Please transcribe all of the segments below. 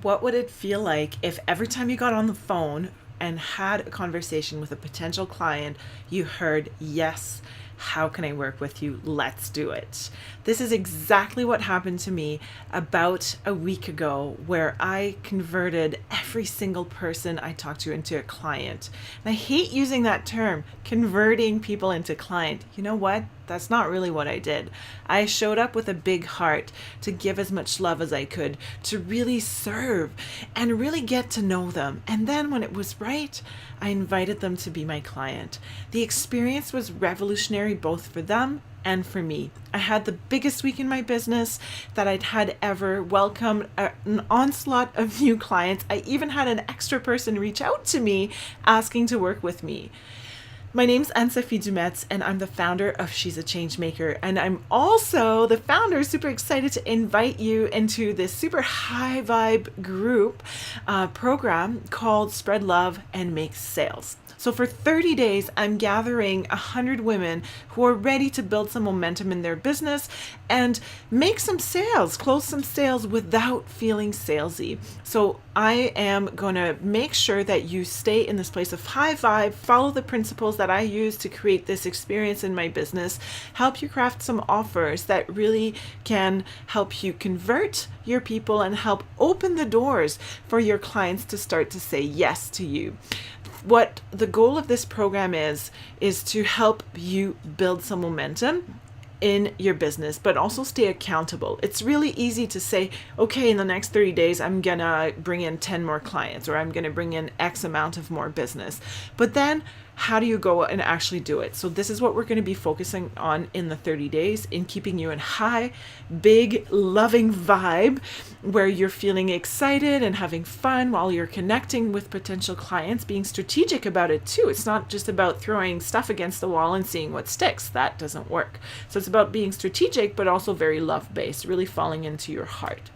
What would it feel like if every time you got on the phone and had a conversation with a potential client, you heard, yes, how can I work with you? Let's do it. This is exactly what happened to me about a week ago, where I converted every single person I talked to into a client. And I hate using that term, converting people into client. You know what? That's not really what I did. I showed up with a big heart to give as much love as I could, to really serve and really get to know them. And then when it was right, I invited them to be my client. The experience was revolutionary both for them and for me. I had the biggest week in my business that I'd had ever, welcomed an onslaught of new clients. I even had an extra person reach out to me asking to work with me. My name's Anne-Sophie, and I'm the founder of She's a Changemaker. And I'm also the founder, super excited to invite you into this super high vibe group program called Spread Love and Make Sales. So for 30 days, I'm gathering 100 women who are ready to build some momentum in their business and make some sales, close some sales without feeling salesy. So I am going to make sure that you stay in this place of high vibe, follow the principles that I use to create this experience in my business, help you craft some offers that really can help you convert your people and help open the doors for your clients to start to say yes to you. What the goal of this program is to help you build some momentum in your business, but also stay accountable. It's really easy to say, okay, in the next 30 days, I'm gonna bring in 10 more clients, or I'm gonna bring in X amount of more business. But then how do you go and actually do it? So this is what we're going to be focusing on in the 30 days, in keeping you in high, big, loving vibe where you're feeling excited and having fun while you're connecting with potential clients, being strategic about it too. It's not just about throwing stuff against the wall and seeing what sticks. That doesn't work. So it's about being strategic, but also very love-based, really falling into your heart.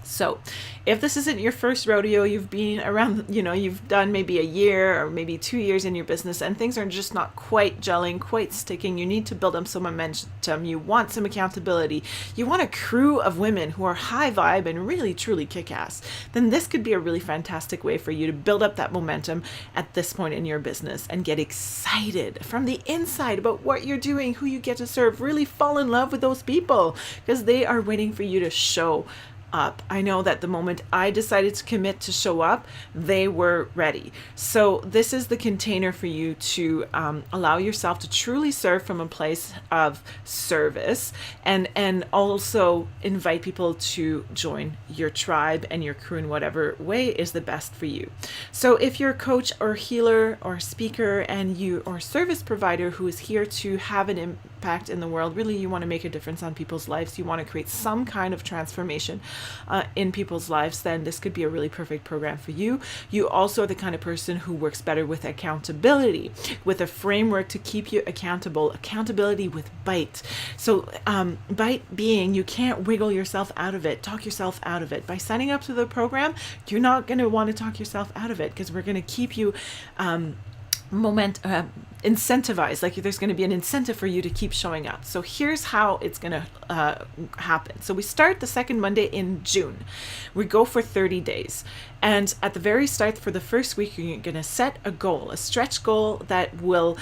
So if this isn't your first rodeo, you've been around, you've done maybe a year or maybe 2 years in your business and things are just not quite gelling, quite sticking. You need to build up some momentum. You want some accountability. You want a crew of women who are high vibe and really, truly kick ass. Then this could be a really fantastic way for you to build up that momentum at this point in your business and get excited from the inside about what you're doing, who you get to serve, really fall in love with those people because they are waiting for you to show up. I know that the moment I decided to commit to show up, they were ready. So this is the container for you to allow yourself to truly serve from a place of service, and also invite people to join your tribe and your crew in whatever way is the best for you. So if you're a coach or healer or speaker and you or service provider who is here to have an impact in the world, really you want to make a difference on people's lives, you want to create some kind of transformation in people's lives, then this could be a really perfect program for you. You also are the kind of person who works better with accountability, with a framework to keep you accountable, accountability with bite. So bite being you can't wiggle yourself out of it, talk yourself out of it. By signing up to the program, you're not going to want to talk yourself out of it because we're going to keep you incentivized, like there's going to be an incentive for you to keep showing up. So here's how it's going to happen. So we start the second Monday in June. We go for 30 days. And at the very start, for the first week, you're going to set a goal, a stretch goal that will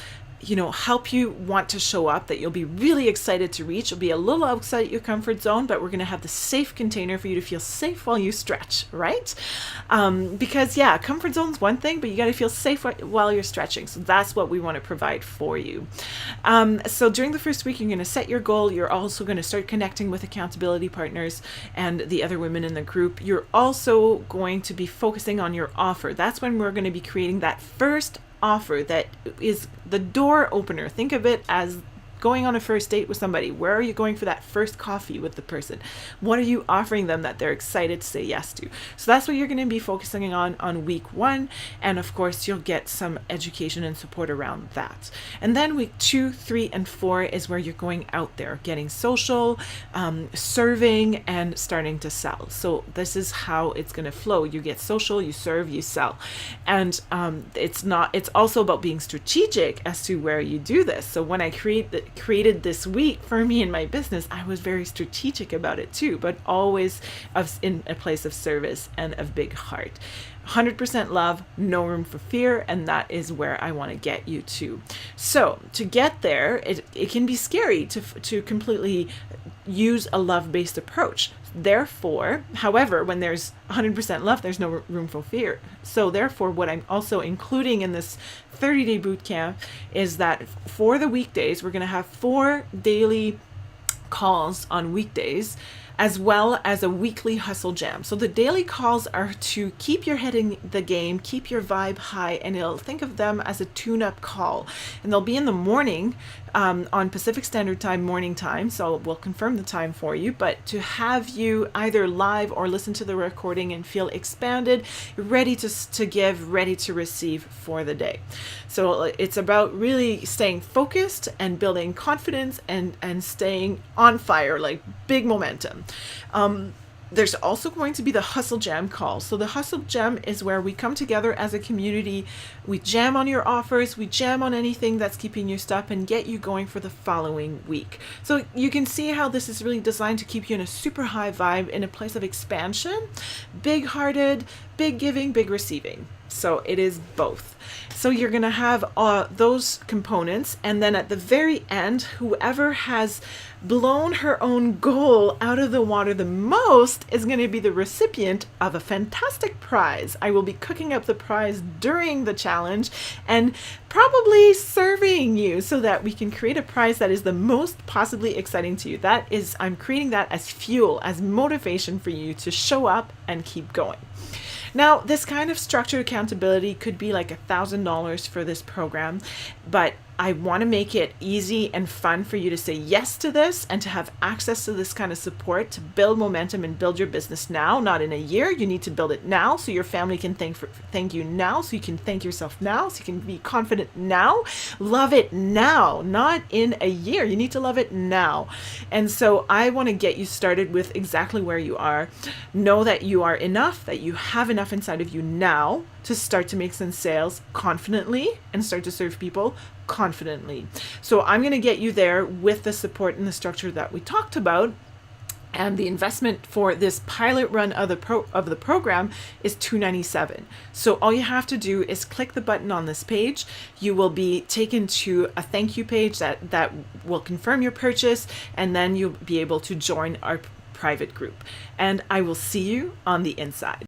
help you want to show up, that you'll be really excited to reach. You'll be a little outside your comfort zone, but we're going to have the safe container for you to feel safe while you stretch, right? Because comfort zone's one thing, but you got to feel safe while you're stretching. So that's what we want to provide for you. So during the first week, you're going to set your goal. You're also going to start connecting with accountability partners and the other women in the group. You're also going to be focusing on your offer. That's when we're going to be creating that first offer that is the door opener. Think of it as going on a first date with somebody. Where are you going for that first coffee with the person? What are you offering them that they're excited to say yes to? So that's what you're going to be focusing on week 1. And of course, you'll get some education and support around that. And then week 2, 3, and 4 is where you're going out there, getting social, serving, and starting to sell. So this is how it's going to flow. You get social, you serve, you sell. And it's also about being strategic as to where you do this. So when I create created this week for me in my business, I was very strategic about it too, but always in a place of service and of big heart. 100% love, no room for fear, and that is where I want to get you to. So to get there, it can be scary to completely use a love-based approach. Therefore, however, when there's 100% love, there's no room for fear. So therefore, what I'm also including in this 30-day bootcamp is that for the weekdays, we're going to have 4 daily calls on weekdays, as well as a weekly hustle jam. So the daily calls are to keep your head in the game, keep your vibe high, and you'll think of them as a tune-up call. And they'll be in the morning on Pacific Standard Time, morning time. So we'll confirm the time for you, but to have you either live or listen to the recording and feel expanded, ready to give, ready to receive for the day. So it's about really staying focused and building confidence and staying on fire, like big momentum. There's also going to be the Hustle Jam call. So the Hustle Jam is where we come together as a community. We jam on your offers, we jam on anything that's keeping you stuck and get you going for the following week. So you can see how this is really designed to keep you in a super high vibe, in a place of expansion, big-hearted, big giving, big receiving. So it is both. So you're going to have those components, and then at the very end, whoever has blown her own goal out of the water the most is going to be the recipient of a fantastic prize. I will be cooking up the prize during the challenge and probably serving you so that we can create a prize that is the most possibly exciting to you. That is, I'm creating that as fuel, as motivation for you to show up and keep going. Now, this kind of structured accountability could be like $1,000 for this program, but I want to make it easy and fun for you to say yes to this and to have access to this kind of support to build momentum and build your business now, not in a year. You need to build it now so your family can thank you now, so you can thank yourself now, so you can be confident now. Love it now, not in a year. You need to love it now. And so I want to get you started with exactly where you are. Know that you are enough, that you have enough inside of you now to start to make some sales confidently and start to serve people confidently. So I'm going to get you there with the support and the structure that we talked about. And the investment for this pilot run of the program is $297. So all you have to do is click the button on this page. You will be taken to a thank you page that will confirm your purchase, and then you'll be able to join our private group. And I will see you on the inside.